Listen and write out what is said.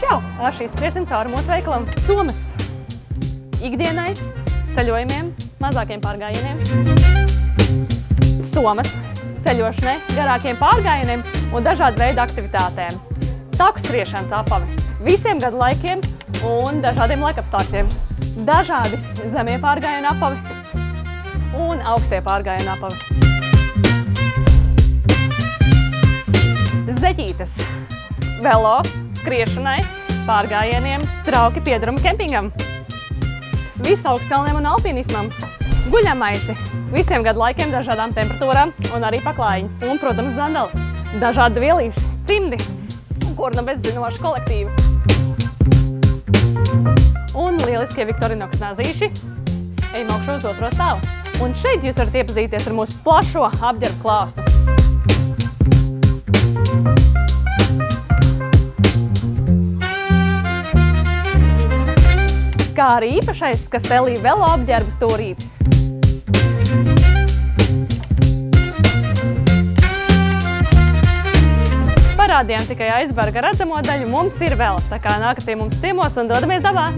Čau! Ar šī skriesim cauri mūsu veikalam. Somas ikdienai, ceļojumiem, mazākiem pārgājieniem. Somas ceļošanai, garākiem pārgājieniem un dažādu veidu aktivitātēm. Taku skriešanas apavi visiem gadu laikiem un dažādiem laikapstākļiem. Dažādi zemie pārgājienu apavi un augstie pārgājienu apavi. Zeķītes velo, skriešanai, pārgājieniem, trauki piedarumi kempingam, visaugstskalniem un alpīnismam, guļamaisi visiem gadu laikiem, dažādām temperatūrām un arī paklājiņi. Un, protams, zandals, dažādi vielīši, cimdi un kurna bezzinoši kolektīvi. Un lieliskie Victorinox nazīši. Ejam augšu uz otro stāvu. Un šeit jūs varat iepazīties ar mūsu plašo apģērbu klāstu. Kā arī īpašais Castelli velo apģērbu stūrītis. Parādījām tikai aizberga redzamo daļu, mums ir vēl, tā kā nākat pie mums ciemos un dodamies dabā.